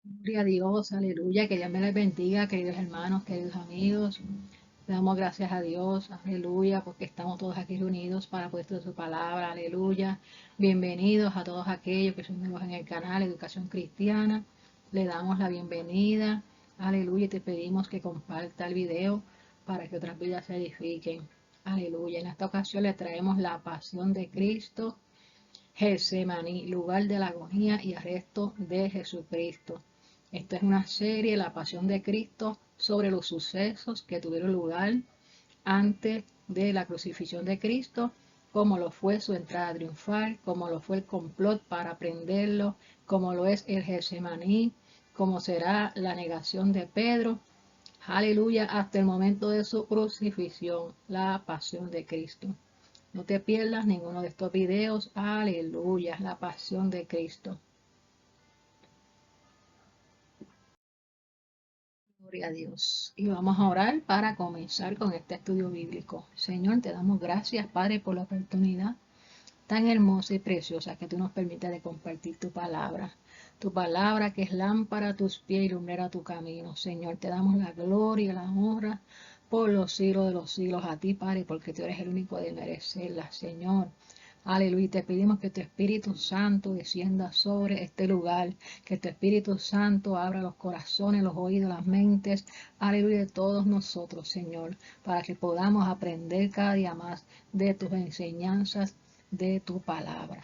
Gloria a Dios, aleluya, que Dios me les bendiga, queridos hermanos, queridos amigos. Le damos gracias a Dios, aleluya, porque estamos todos aquí reunidos para poder estudiar su palabra, aleluya. Bienvenidos a todos aquellos que son nuevos en el canal Educación Cristiana. Le damos la bienvenida, aleluya, y te pedimos que comparta el video para que otras vidas se edifiquen. Aleluya. En esta ocasión le traemos la pasión de Cristo, Getsemaní, lugar de la agonía y arresto de Jesucristo. Esta es una serie, La Pasión de Cristo, sobre los sucesos que tuvieron lugar antes de la crucifixión de Cristo, como lo fue su entrada triunfal, como lo fue el complot para prenderlo, como lo es el Getsemaní, como será la negación de Pedro. Aleluya, hasta el momento de su crucifixión, la pasión de Cristo. No te pierdas ninguno de estos videos. Aleluya, la pasión de Cristo. Gloria a Dios. Y vamos a orar para comenzar con este estudio bíblico. Señor, te damos gracias, Padre, por la oportunidad tan hermosa y preciosa que tú nos permites de compartir tu palabra. Tu palabra que es lámpara a tus pies y lumbrera a tu camino. Señor, te damos la gloria y la honra por los siglos de los siglos a ti, Padre, porque tú eres el único de merecerla, Señor. Aleluya, te pedimos que tu Espíritu Santo descienda sobre este lugar, que tu Espíritu Santo abra los corazones, los oídos, las mentes, aleluya, de todos nosotros, Señor, para que podamos aprender cada día más de tus enseñanzas, de tu palabra.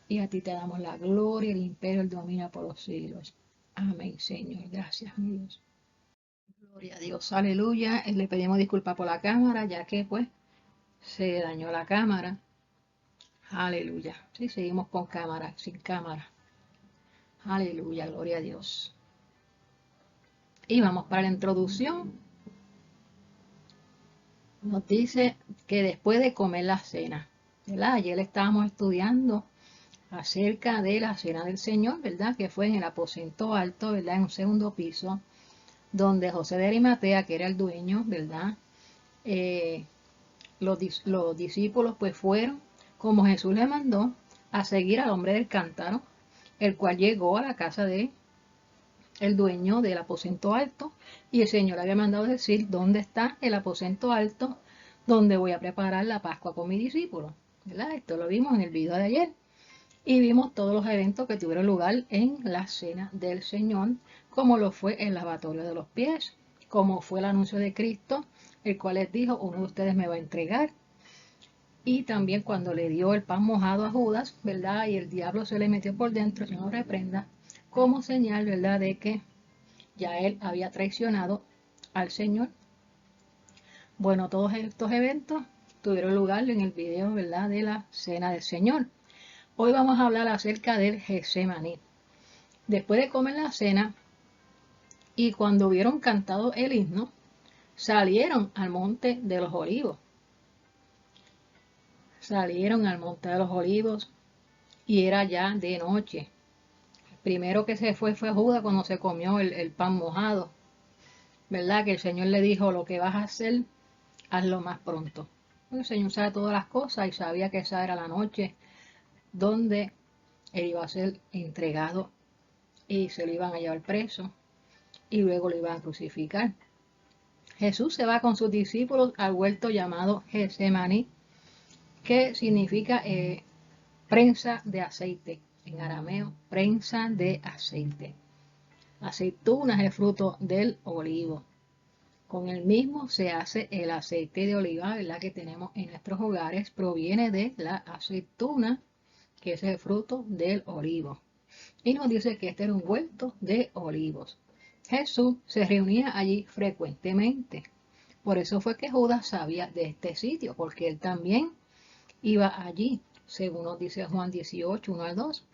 Y a ti te damos la gloria, el imperio, el dominio por los siglos. Amén, Señor. Gracias, mi Dios. Gloria a Dios, aleluya. Le pedimos disculpas por la cámara, ya que pues se dañó la cámara. Aleluya. Sí, seguimos con cámara, sin cámara. Aleluya, gloria a Dios. Y vamos para la introducción. Nos dice que después de comer la cena, ¿verdad? Ayer estábamos estudiando acerca de la cena del Señor, ¿verdad? Que fue en el aposento alto, ¿verdad? En un segundo piso, donde José de Arimatea, que era el dueño, ¿verdad? Eh, los discípulos pues fueron, como Jesús le mandó, a seguir al hombre del cántaro, el cual llegó a la casa de el dueño del aposento alto, y el Señor había mandado decir dónde está el aposento alto donde voy a preparar la Pascua con mi discípulo, ¿verdad? Esto lo vimos en el video de ayer. Y vimos todos los eventos que tuvieron lugar en la cena del Señor, como lo fue el lavatorio de los pies, como fue el anuncio de Cristo, el cual les dijo, uno de ustedes me va a entregar. Y también cuando le dio el pan mojado a Judas, ¿verdad? Y el diablo se le metió por dentro, si no reprenda, como señal, ¿verdad? De que ya él había traicionado al Señor. Bueno, todos estos eventos tuvieron lugar en el video, ¿verdad? De la cena del Señor. Hoy vamos a hablar acerca del Getsemaní. Después de comer la cena y cuando hubieron cantado el himno, salieron al monte de los olivos. Salieron al monte de los olivos y era ya de noche. El primero que se fue Judas cuando se comió el pan mojado. ¿Verdad? Que el Señor le dijo, lo que vas a hacer, hazlo más pronto. El Señor sabe todas las cosas y sabía que esa era la noche donde él iba a ser entregado y se lo iban a llevar preso y luego lo iban a crucificar. Jesús se va con sus discípulos al huerto llamado Getsemaní, que significa prensa de aceite. En arameo, prensa de aceite. La aceituna es el fruto del olivo. Con el mismo se hace el aceite de oliva, ¿verdad? Que tenemos en nuestros hogares. Proviene de la aceituna, que es el fruto del olivo. Y nos dice que este era un huerto de olivos. Jesús se reunía allí frecuentemente. Por eso fue que Judas sabía de este sitio, porque él también iba allí, según nos dice Juan 18, 1 al 2.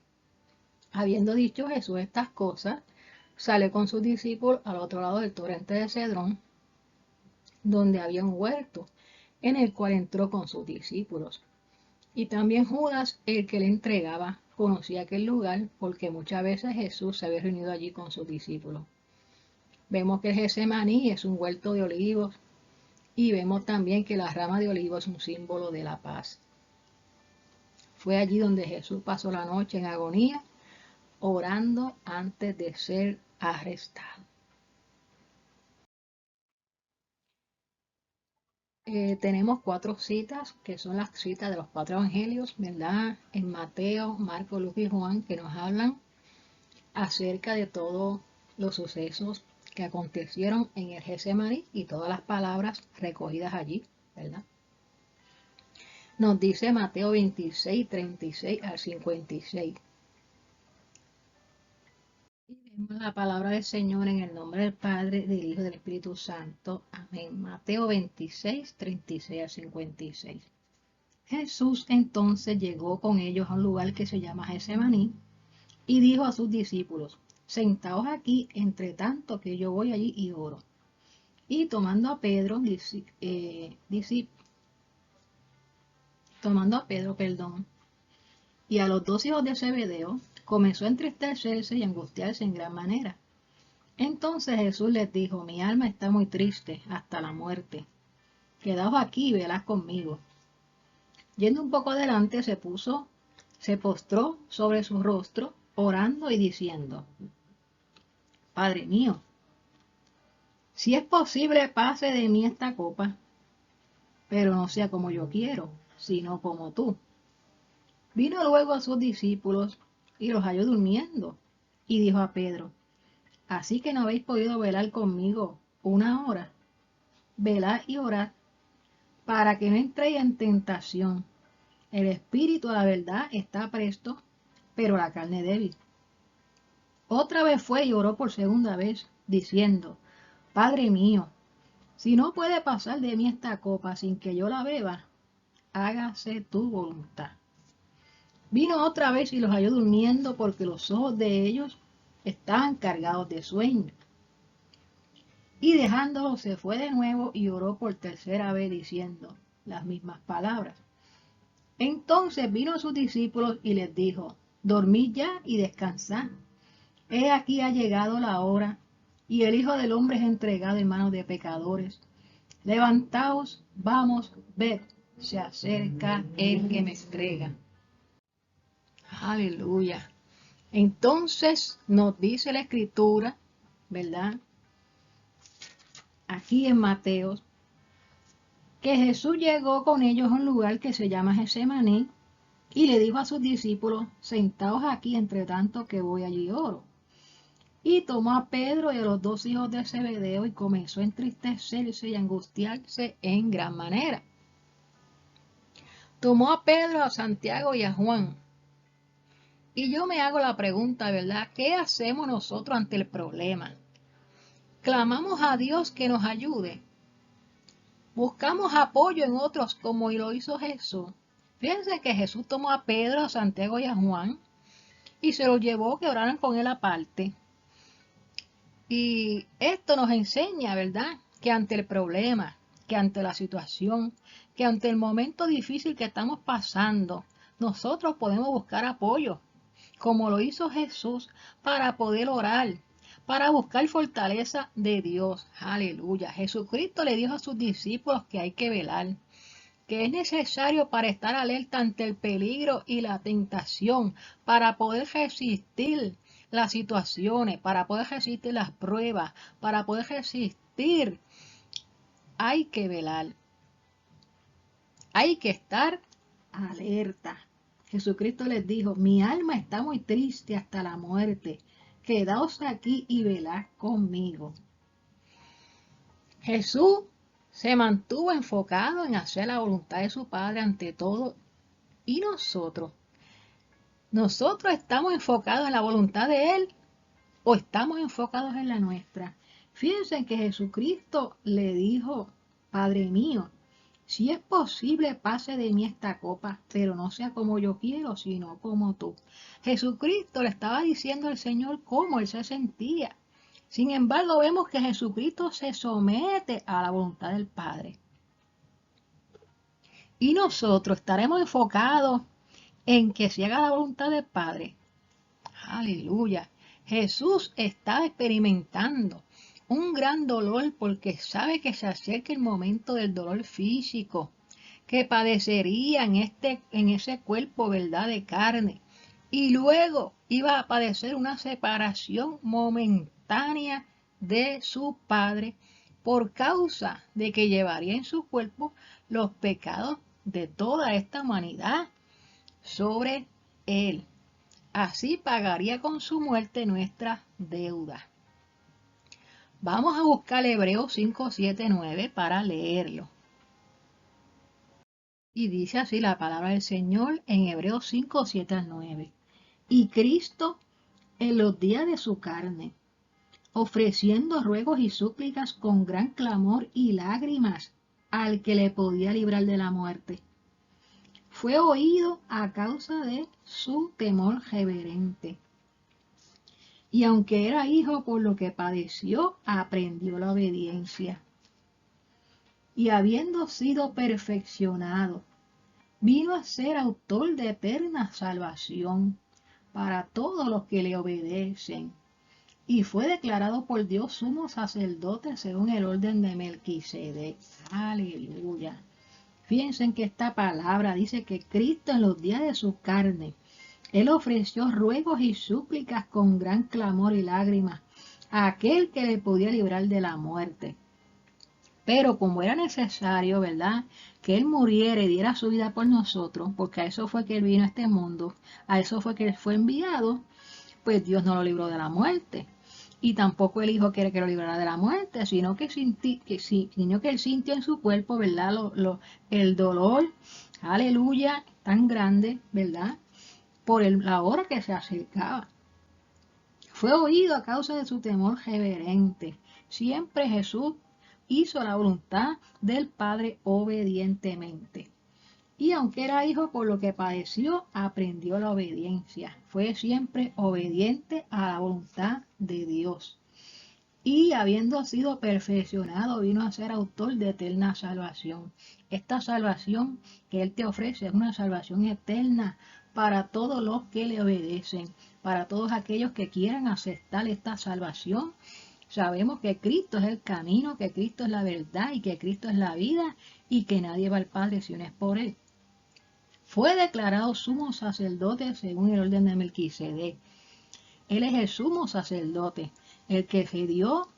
Habiendo dicho Jesús estas cosas, sale con sus discípulos al otro lado del torrente de Cedrón, donde había un huerto, en el cual entró con sus discípulos. Y también Judas, el que le entregaba, conocía aquel lugar, porque muchas veces Jesús se había reunido allí con sus discípulos. Vemos que Getsemaní es un huerto de olivos, y vemos también que la rama de olivo es un símbolo de la paz. Fue allí donde Jesús pasó la noche en agonía, orando antes de ser arrestado. Tenemos 4 citas, que son las citas de los 4 evangelios, ¿verdad? En Mateo, Marcos, Lucas y Juan, que nos hablan acerca de todos los sucesos que acontecieron en el Getsemaní y todas las palabras recogidas allí, ¿verdad? Nos dice Mateo 26, 36 al 56. Y vemos la palabra del Señor en el nombre del Padre, del Hijo y del Espíritu Santo. Amén. Mateo 26, 36 al 56. Jesús entonces llegó con ellos a un lugar que se llama Getsemaní y dijo a sus discípulos: sentaos aquí entre tanto que yo voy allí y oro. Y tomando a Pedro, y a los 2 hijos de Zebedeo, comenzó a entristecerse y angustiarse en gran manera. Entonces Jesús les dijo: mi alma está muy triste hasta la muerte. Quedaos aquí y velad conmigo. Yendo un poco adelante, se postró sobre su rostro, orando y diciendo: Padre mío, si es posible, pase de mí esta copa, pero no sea como yo quiero, sino como tú. Vino luego a sus discípulos y los halló durmiendo, y dijo a Pedro: ¿así que no habéis podido velar conmigo 1 hora? Velad y orad, para que no entréis en tentación. El espíritu a la verdad está presto, pero la carne débil. Otra vez fue y oró por segunda vez, diciendo: Padre mío, si no puede pasar de mí esta copa sin que yo la beba, hágase tu voluntad. Vino otra vez y los halló durmiendo, porque los ojos de ellos estaban cargados de sueño. Y dejándolos se fue de nuevo y oró por tercera vez, diciendo las mismas palabras. Entonces vino a sus discípulos y les dijo: dormid ya y descansad. He aquí ha llegado la hora, y el Hijo del Hombre es entregado en manos de pecadores. Levantaos, vamos, ved, se acerca el que me entrega. Aleluya. Entonces nos dice la Escritura, ¿verdad? Aquí en Mateo, que Jesús llegó con ellos a un lugar que se llama Getsemaní y le dijo a sus discípulos: sentaos aquí entre tanto que voy allí y oro. Y tomó a Pedro y a los 2 hijos de Zebedeo y comenzó a entristecerse y angustiarse en gran manera. Tomó a Pedro, a Santiago y a Juan. Y yo me hago la pregunta, ¿verdad? ¿Qué hacemos nosotros ante el problema? ¿Clamamos a Dios que nos ayude? ¿Buscamos apoyo en otros como lo hizo Jesús? Fíjense que Jesús tomó a Pedro, a Santiago y a Juan y se los llevó que oraran con él aparte. Y esto nos enseña, ¿verdad? Que ante el problema, que ante la situación, que ante el momento difícil que estamos pasando, nosotros podemos buscar apoyo, como lo hizo Jesús, para poder orar, para buscar fortaleza de Dios. Aleluya. Jesucristo le dijo a sus discípulos que hay que velar, que es necesario para estar alerta ante el peligro y la tentación, para poder resistir las situaciones, para poder resistir las pruebas, para poder resistir. Hay que velar, hay que estar alerta. Jesucristo les dijo: mi alma está muy triste hasta la muerte, quedaos aquí y velad conmigo. Jesús se mantuvo enfocado en hacer la voluntad de su Padre ante todo. ¿Y nosotros? ¿Nosotros estamos enfocados en la voluntad de Él o estamos enfocados en la nuestra? Fíjense que Jesucristo le dijo: Padre mío, si es posible, pase de mí esta copa, pero no sea como yo quiero, sino como tú. Jesucristo le estaba diciendo al Señor cómo Él se sentía. Sin embargo, vemos que Jesucristo se somete a la voluntad del Padre. Y nosotros estaremos enfocados en que se haga la voluntad del Padre. Aleluya. Jesús estaba experimentando un gran dolor porque sabe que se acerca el momento del dolor físico, que padecería en ese cuerpo, ¿verdad?, de carne. Y luego iba a padecer una separación momentánea de su Padre por causa de que llevaría en su cuerpo los pecados de toda esta humanidad sobre él. Así pagaría con su muerte nuestras deudas. Vamos a buscar Hebreos 5, 7, 9 para leerlo. Y dice así la palabra del Señor en Hebreos 5, 7 al 9. Y Cristo en los días de su carne, ofreciendo ruegos y súplicas con gran clamor y lágrimas al que le podía librar de la muerte, fue oído a causa de su temor reverente. Y aunque era hijo, por lo que padeció, aprendió la obediencia. Y habiendo sido perfeccionado, vino a ser autor de eterna salvación para todos los que le obedecen. Y fue declarado por Dios sumo sacerdote según el orden de Melquisedec. Aleluya. Fíjense que esta palabra dice que Cristo en los días de su carne, Él ofreció ruegos y súplicas con gran clamor y lágrimas a aquel que le podía librar de la muerte. Pero como era necesario, ¿verdad?, que Él muriera y diera su vida por nosotros, porque a eso fue que Él vino a este mundo, a eso fue que Él fue enviado, pues Dios no lo libró de la muerte. Y tampoco el Hijo quiere que lo librara de la muerte, sino que Él sintió en su cuerpo, ¿verdad?, el dolor, aleluya, tan grande, ¿verdad?, por la hora que se acercaba. Fue oído a causa de su temor reverente. Siempre Jesús hizo la voluntad del Padre obedientemente. Y aunque era hijo, por lo que padeció, aprendió la obediencia. Fue siempre obediente a la voluntad de Dios. Y habiendo sido perfeccionado, vino a ser autor de eterna salvación. Esta salvación que Él te ofrece es una salvación eterna para todos los que le obedecen, para todos aquellos que quieran aceptar esta salvación. Sabemos que Cristo es el camino, que Cristo es la verdad y que Cristo es la vida y que nadie va al Padre si no es por Él. Fue declarado sumo sacerdote según el orden de Melquisedec. Él es el sumo sacerdote, el que se dio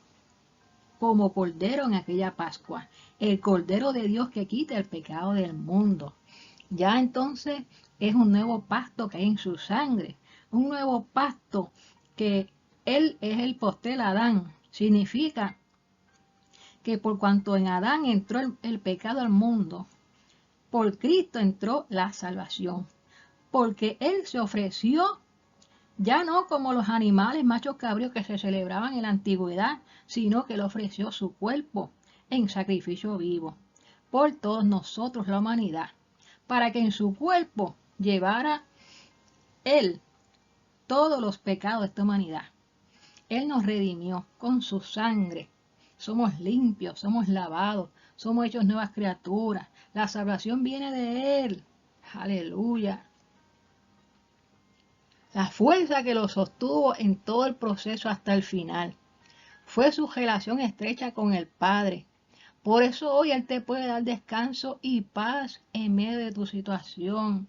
como cordero en aquella Pascua, el cordero de Dios que quita el pecado del mundo. Ya entonces es un nuevo pacto que hay en su sangre, un nuevo pacto que Él es el postel Adán. Significa que por cuanto en Adán entró el pecado al mundo, por Cristo entró la salvación, porque Él se ofreció ya no como los animales machos cabríos que se celebraban en la antigüedad, sino que Él ofreció su cuerpo en sacrificio vivo por todos nosotros, la humanidad, para que en su cuerpo llevara Él todos los pecados de esta humanidad. Él nos redimió con su sangre. Somos limpios, somos lavados, somos hechos nuevas criaturas. La salvación viene de Él. Aleluya. La fuerza que lo sostuvo en todo el proceso hasta el final fue su relación estrecha con el Padre. Por eso hoy Él te puede dar descanso y paz en medio de tu situación.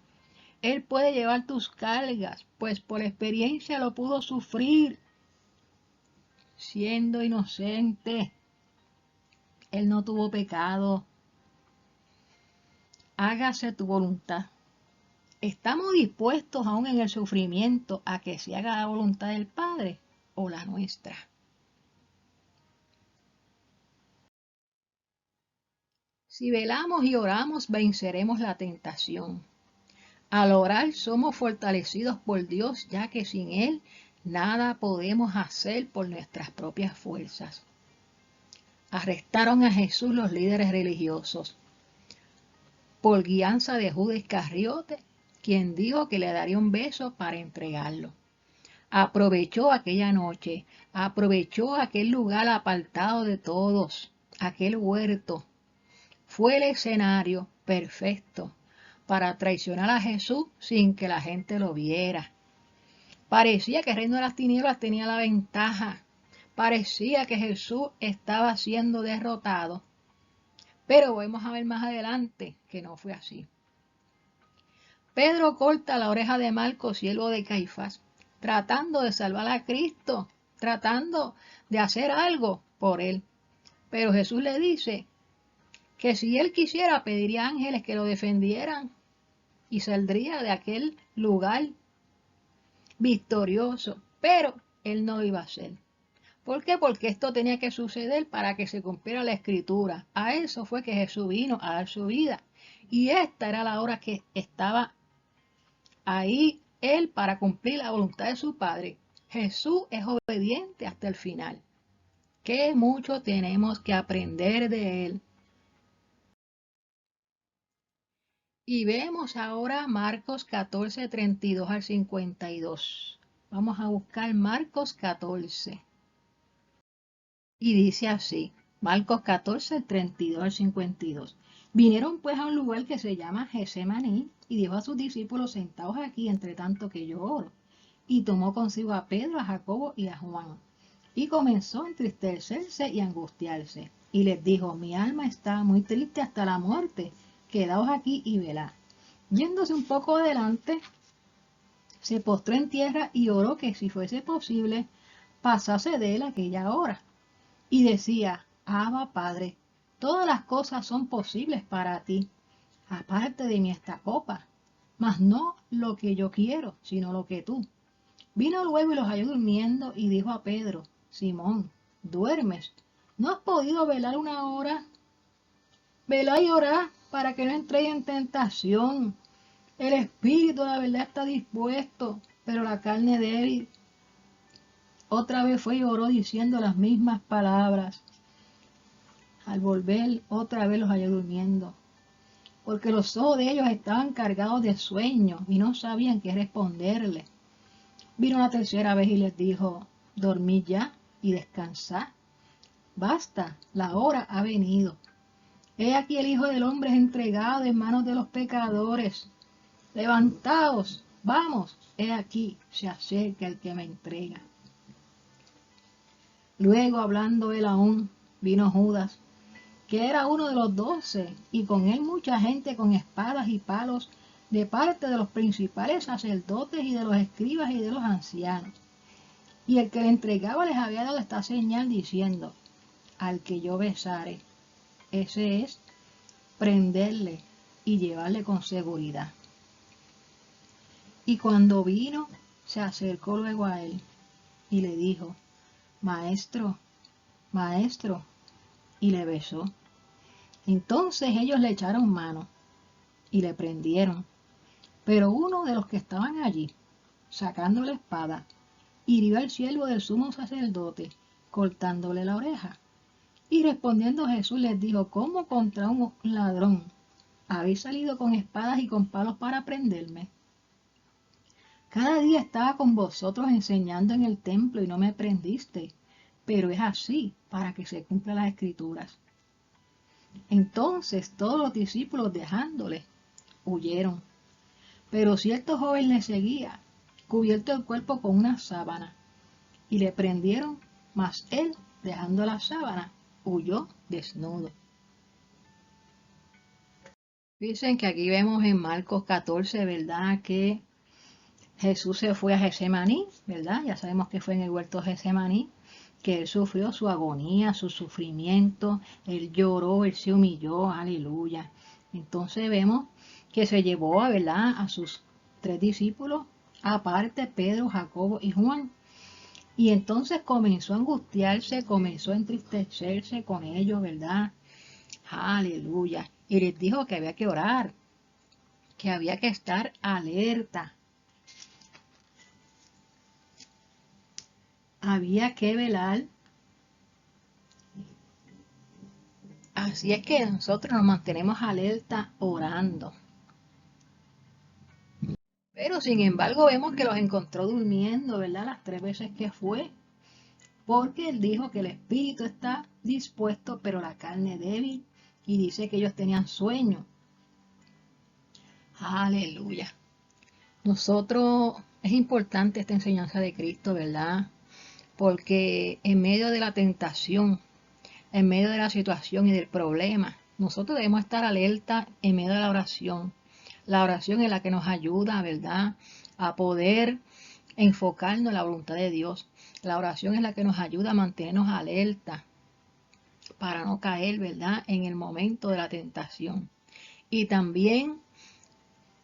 Él puede llevar tus cargas, pues por experiencia lo pudo sufrir siendo inocente. Él no tuvo pecado. Hágase tu voluntad. ¿Estamos dispuestos aún en el sufrimiento a que se haga la voluntad del Padre o la nuestra? Si velamos y oramos, venceremos la tentación. Al orar somos fortalecidos por Dios, ya que sin Él nada podemos hacer por nuestras propias fuerzas. Arrestaron a Jesús los líderes religiosos por guianza de Judas Iscariote, quien dijo que le daría un beso para entregarlo. Aprovechó aquella noche, aprovechó aquel lugar apartado de todos, aquel huerto. Fue el escenario perfecto para traicionar a Jesús sin que la gente lo viera. Parecía que el reino de las tinieblas tenía la ventaja. Parecía que Jesús estaba siendo derrotado. Pero vamos a ver más adelante que no fue así. Pedro corta la oreja de Malco, siervo de Caifás, tratando de salvar a Cristo, tratando de hacer algo por él. Pero Jesús le dice que si él quisiera, pediría ángeles que lo defendieran y saldría de aquel lugar victorioso. Pero él no lo iba a hacer. ¿Por qué? Porque esto tenía que suceder para que se cumpliera la escritura. A eso fue que Jesús vino a dar su vida. Y esta era la hora que estaba ahí él para cumplir la voluntad de su Padre. Jesús es obediente hasta el final. Qué mucho tenemos que aprender de él. Y vemos ahora Marcos 14, 32 al 52. Vamos a buscar Marcos 14. Y dice así, Marcos 14, 32 al 52. Vinieron pues a un lugar que se llama Getsemaní, y dijo a sus discípulos, sentaos aquí entre tanto que yo oro. Y tomó consigo a Pedro, a Jacobo y a Juan. Y comenzó a entristecerse y a angustiarse. Y les dijo, mi alma está muy triste hasta la muerte, quedaos aquí y velad. Yéndose un poco adelante, se postró en tierra y oró que si fuese posible, pasase de él aquella hora. Y decía, Abba, Padre, todas las cosas son posibles para ti. Aparte de mí esta copa, mas no lo que yo quiero, sino lo que tú. Vino luego y los halló durmiendo y dijo a Pedro, Simón, ¿duermes? ¿No has podido velar una hora? Velá y orá para que no entréis en tentación. El espíritu, la verdad, está dispuesto, pero la carne débil. Otra vez fue y oró diciendo las mismas palabras. Al volver, otra vez los halló durmiendo, porque los ojos de ellos estaban cargados de sueño y no sabían qué responderle. Vino la tercera vez y les dijo, dormid ya y descansad. Basta, la hora ha venido. He aquí el Hijo del Hombre es entregado en manos de los pecadores. Levantaos, vamos, he aquí, se acerca el que me entrega. Luego, hablando él aún, vino Judas, que era uno de los 12, y con él mucha gente con espadas y palos, de parte de los principales sacerdotes y de los escribas y de los ancianos. Y el que le entregaba les había dado esta señal diciendo, al que yo besare, ese es prenderle y llevarle con seguridad. Y cuando vino, se acercó luego a él y le dijo, Maestro, Maestro, y le besó. Entonces ellos le echaron mano y le prendieron. Pero uno de los que estaban allí, sacando la espada, hirió al siervo del sumo sacerdote, cortándole la oreja. Y respondiendo Jesús les dijo, ¿cómo contra un ladrón habéis salido con espadas y con palos para prenderme? Cada día estaba con vosotros enseñando en el templo y no me prendiste, pero es así para que se cumplan las escrituras. Entonces todos los discípulos dejándole, huyeron. Pero cierto joven le seguía, cubierto el cuerpo con una sábana, y le prendieron, mas él, dejando la sábana, huyó desnudo. Dicen que aquí vemos en Marcos 14, ¿verdad? Que Jesús se fue a Getsemaní, ¿verdad? Ya sabemos que fue en el huerto de Getsemaní, que él sufrió su agonía, su sufrimiento, él lloró, él se humilló, aleluya. Entonces vemos que se llevó, ¿verdad?, a sus 3 discípulos, aparte Pedro, Jacobo y Juan. Y entonces comenzó a angustiarse, comenzó a entristecerse con ellos, ¿verdad? Aleluya. Y les dijo que había que orar, que había que estar alerta. Había que velar. Así es que nosotros nos mantenemos alerta orando. Pero sin embargo vemos que los encontró durmiendo, ¿verdad? Las 3 veces que fue. Porque él dijo que el espíritu está dispuesto, pero la carne débil. Y dice que ellos tenían sueño. Aleluya. Nosotros, es importante esta enseñanza de Cristo, ¿verdad? Porque en medio de la tentación, en medio de la situación y del problema, nosotros debemos estar alerta en medio de la oración. La oración es la que nos ayuda, ¿verdad?, a poder enfocarnos en la voluntad de Dios. La oración es la que nos ayuda a mantenernos alerta para no caer, ¿verdad?, en el momento de la tentación. Y también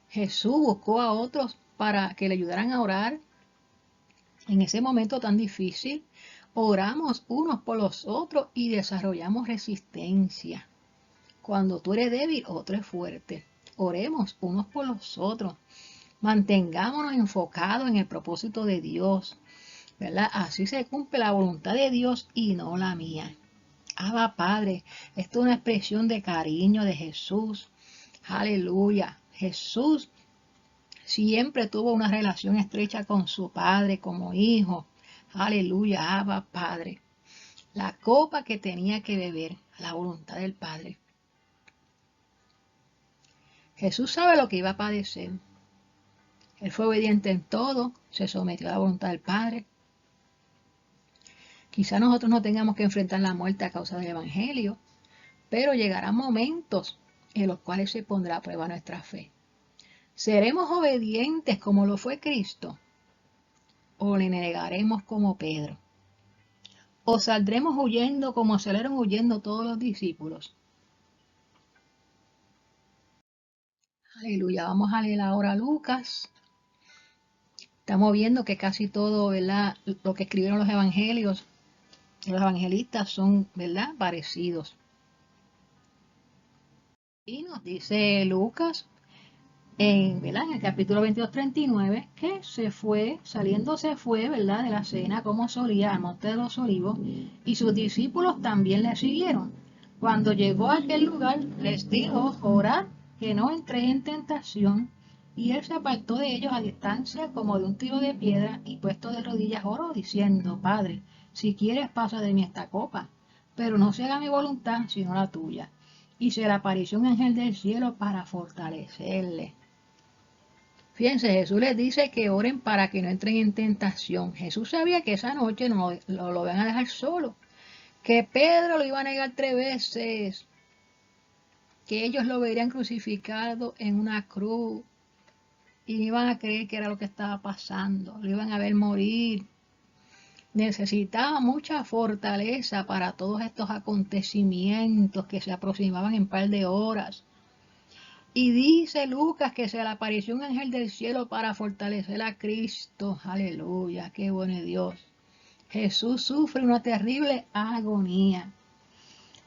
Jesús buscó a otros para que le ayudaran a orar en ese momento tan difícil. Oramos unos por los otros y desarrollamos resistencia. Cuando tú eres débil, otro es fuerte. Oremos unos por los otros. Mantengámonos enfocados en el propósito de Dios, ¿verdad? Así se cumple la voluntad de Dios y no la mía. Abba Padre, esto es una expresión de cariño de Jesús. Aleluya. Jesús siempre tuvo una relación estrecha con su Padre como hijo. Aleluya, Abba Padre. La copa que tenía que beber, la voluntad del Padre. Jesús sabe lo que iba a padecer. Él fue obediente en todo, se sometió a la voluntad del Padre. Quizá nosotros no tengamos que enfrentar la muerte a causa del Evangelio, pero llegarán momentos en los cuales se pondrá a prueba nuestra fe. ¿Seremos obedientes como lo fue Cristo? ¿O le negaremos como Pedro? ¿O saldremos huyendo como salieron huyendo todos los discípulos? Aleluya, vamos a leer ahora Lucas. Estamos viendo que casi todo, ¿verdad?, lo que escribieron los evangelios, los evangelistas son, ¿verdad?, parecidos. Y nos dice Lucas, ¿verdad?, en el capítulo 22:39, que saliendo se fue, ¿verdad?, de la cena como solía al monte de los olivos, y sus discípulos también le siguieron. Cuando llegó a aquel lugar, les dijo, orad que no entréis en tentación. Y él se apartó de ellos a distancia como de un tiro de piedra, y puesto de rodillas oró, diciendo, Padre, si quieres pasa de mí esta copa, pero no se haga mi voluntad, sino la tuya. Y se le apareció un ángel del cielo para fortalecerle. Fíjense, Jesús les dice que oren para que no entren en tentación. Jesús sabía que esa noche no lo van a dejar solo, que Pedro lo iba a negar 3 veces, que ellos lo verían crucificado en una cruz y no iban a creer que era lo que estaba pasando, lo iban a ver morir. Necesitaba mucha fortaleza para todos estos acontecimientos que se aproximaban en un par de horas. Y dice Lucas que se le apareció un ángel del cielo para fortalecer a Cristo. Aleluya, qué bueno Dios. Jesús sufre una terrible agonía.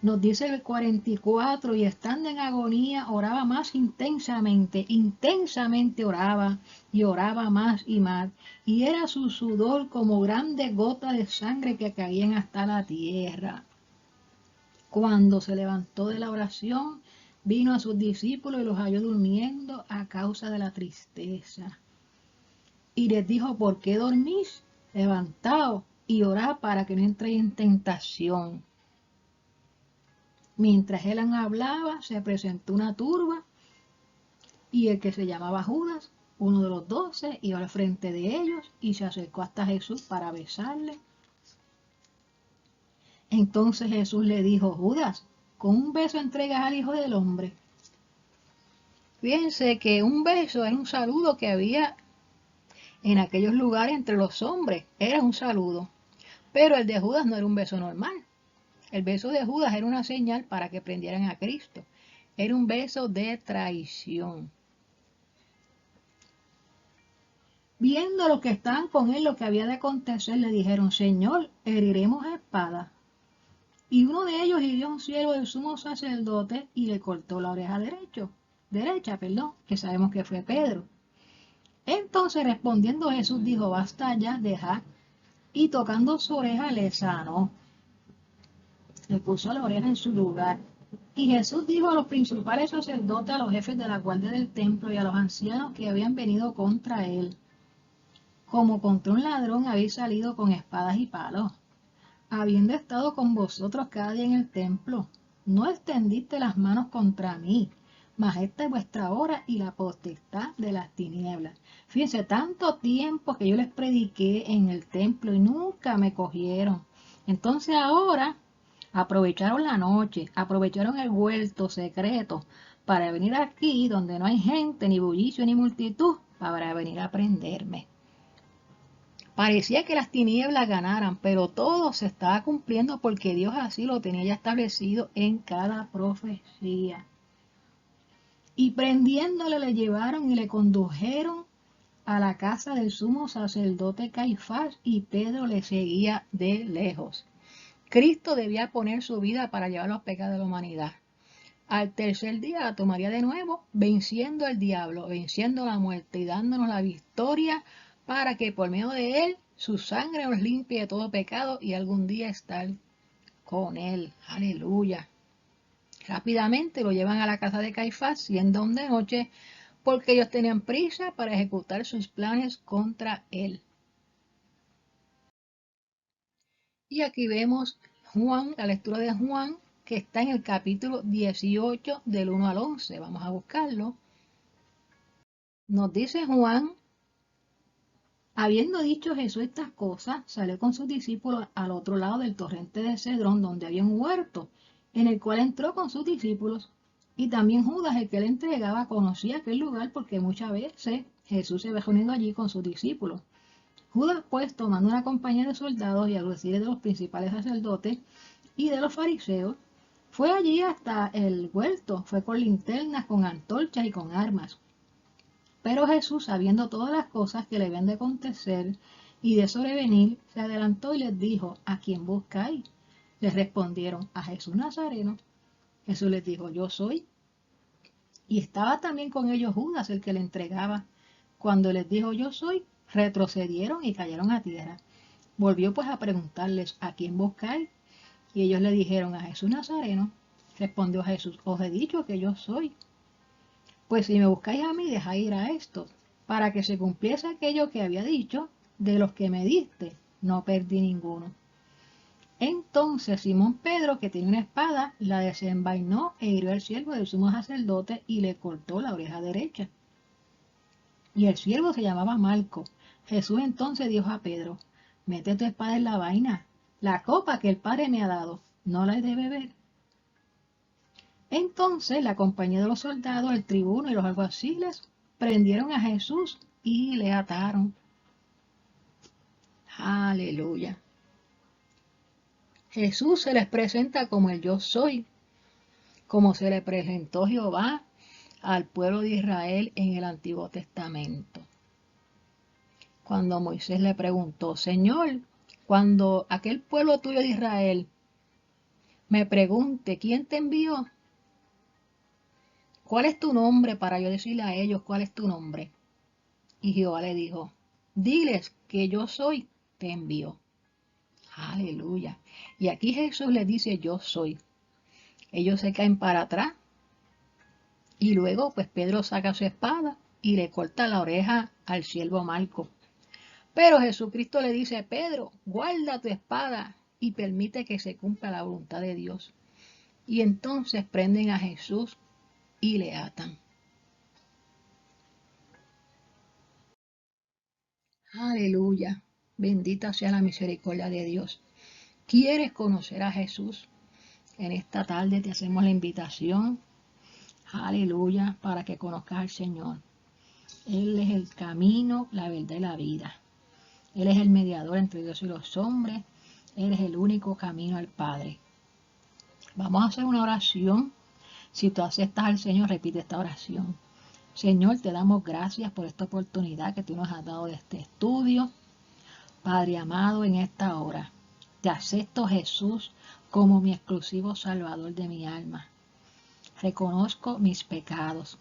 Nos dice el 44, y estando en agonía oraba más intensamente, intensamente oraba, y oraba más y más, y era su sudor como grandes gotas de sangre que caían hasta la tierra. Cuando se levantó de la oración, vino a sus discípulos y los halló durmiendo a causa de la tristeza. Y les dijo, ¿por qué dormís? Levantaos y orad para que no entréis en tentación. Mientras él hablaba, se presentó una turba y el que se llamaba Judas, uno de los 12, iba al frente de ellos y se acercó hasta Jesús para besarle. Entonces Jesús le dijo, Judas, con un beso entregas al Hijo del Hombre. Fíjense que un beso era un saludo que había en aquellos lugares entre los hombres, era un saludo. Pero el de Judas no era un beso normal. El beso de Judas era una señal para que prendieran a Cristo. Era un beso de traición. Viendo los que estaban con él lo que había de acontecer, le dijeron, Señor, heriremos a espada. Y uno de ellos hirió a un siervo del sumo sacerdote y le cortó la oreja derecha, que sabemos que fue Pedro. Entonces respondiendo Jesús dijo, basta ya, dejad, y tocando su oreja le sanó. Le puso la oreja en su lugar. Y Jesús dijo a los principales sacerdotes, a los jefes de la guardia del templo y a los ancianos que habían venido contra él, como contra un ladrón habéis salido con espadas y palos, habiendo estado con vosotros cada día en el templo, no extendiste las manos contra mí, mas esta es vuestra hora y la potestad de las tinieblas. Fíjense, tanto tiempo que yo les prediqué en el templo y nunca me cogieron. Entonces ahora aprovecharon la noche, aprovecharon el huerto secreto para venir aquí donde no hay gente, ni bullicio, ni multitud, para venir a prenderme. Parecía que las tinieblas ganaran, pero todo se estaba cumpliendo porque Dios así lo tenía ya establecido en cada profecía. Y prendiéndole le llevaron y le condujeron a la casa del sumo sacerdote Caifás, y Pedro le seguía de lejos. Cristo debía poner su vida para llevar los pecados de la humanidad. Al tercer día la tomaría de nuevo, venciendo al diablo, venciendo la muerte y dándonos la victoria para que por medio de él su sangre nos limpie de todo pecado y algún día estar con él. Aleluya. Rápidamente lo llevan a la casa de Caifás, siendo aún de noche, porque ellos tenían prisa para ejecutar sus planes contra él. Y aquí vemos Juan, la lectura de Juan, que está en el capítulo 18 del 1 al 11. Vamos a buscarlo. Nos dice Juan: habiendo dicho Jesús estas cosas, salió con sus discípulos al otro lado del torrente de Cedrón, donde había un huerto, en el cual entró con sus discípulos. Y también Judas, el que le entregaba, conocía aquel lugar porque muchas veces Jesús se había reunido allí con sus discípulos. Judas, pues, tomando una compañía de soldados y alguaciles de los principales sacerdotes y de los fariseos, fue allí hasta el huerto, fue con linternas, con antorchas y con armas. Pero Jesús, sabiendo todas las cosas que le habían de acontecer y de sobrevenir, se adelantó y les dijo: ¿a quién buscáis? Les respondieron: a Jesús Nazareno. Jesús les dijo: yo soy. Y estaba también con ellos Judas, el que le entregaba. Cuando les dijo: yo soy, retrocedieron y cayeron a tierra. Volvió pues a preguntarles: ¿a quién buscáis? Y ellos le dijeron: a Jesús Nazareno. Respondió Jesús: os he dicho que yo soy. Pues si me buscáis a mí, dejáis ir a estos, para que se cumpliese aquello que había dicho: de los que me diste, no perdí ninguno. Entonces Simón Pedro, que tenía una espada, la desenvainó e hirió al siervo del sumo sacerdote y le cortó la oreja derecha. Y el siervo se llamaba Malco. Jesús entonces dijo a Pedro: mete tu espada en la vaina, la copa que el Padre me ha dado, ¿no la he de beber? Entonces la compañía de los soldados, el tribuno y los alguaciles prendieron a Jesús y le ataron. Aleluya. Jesús se les presenta como el yo soy, como se le presentó Jehová al pueblo de Israel en el Antiguo Testamento. Cuando Moisés le preguntó: Señor, cuando aquel pueblo tuyo de Israel me pregunte ¿quién te envió? ¿Cuál es tu nombre para yo decirle a ellos cuál es tu nombre? Y Jehová le dijo: diles que yo soy, te envío. Aleluya. Y aquí Jesús les dice: yo soy. Ellos se caen para atrás y luego pues Pedro saca su espada y le corta la oreja al siervo Malco. Pero Jesucristo le dice: Pedro, guarda tu espada y permite que se cumpla la voluntad de Dios. Y entonces prenden a Jesús y le atan. Aleluya. Bendita sea la misericordia de Dios. ¿Quieres conocer a Jesús? En esta tarde te hacemos la invitación, aleluya, para que conozcas al Señor. Él es el camino, la verdad y la vida. Él es el mediador entre Dios y los hombres. Él es el único camino al Padre. Vamos a hacer una oración. Si tú aceptas al Señor, repite esta oración. Señor, te damos gracias por esta oportunidad que tú nos has dado de este estudio. Padre amado, en esta hora te acepto, Jesús, como mi exclusivo Salvador de mi alma. Reconozco mis pecados.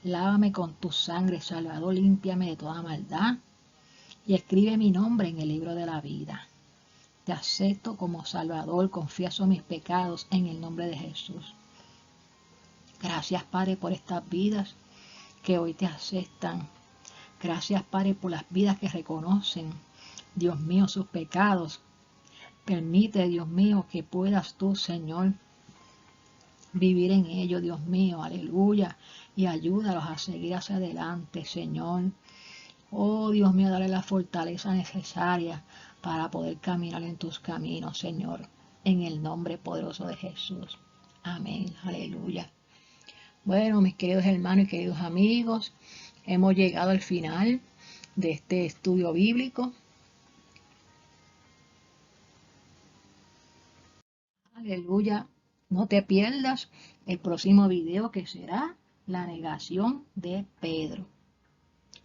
Lávame con tu sangre, Salvador, límpiame de toda maldad y escribe mi nombre en el libro de la vida. Te acepto como Salvador, confieso mis pecados en el nombre de Jesús. Gracias, Padre, por estas vidas que hoy te aceptan. Gracias, Padre, por las vidas que reconocen, Dios mío, sus pecados. Permite, Dios mío, que puedas tú, Señor, vivir en ello, Dios mío, aleluya, y ayúdalos a seguir hacia adelante, Señor. Oh, Dios mío, dale la fortaleza necesaria para poder caminar en tus caminos, Señor, en el nombre poderoso de Jesús. Amén, aleluya. Bueno, mis queridos hermanos y queridos amigos, hemos llegado al final de este estudio bíblico. Aleluya. No te pierdas el próximo video que será la negación de Pedro.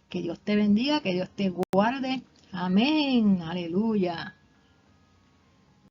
Que Dios te bendiga, que Dios te guarde. Amén. Aleluya.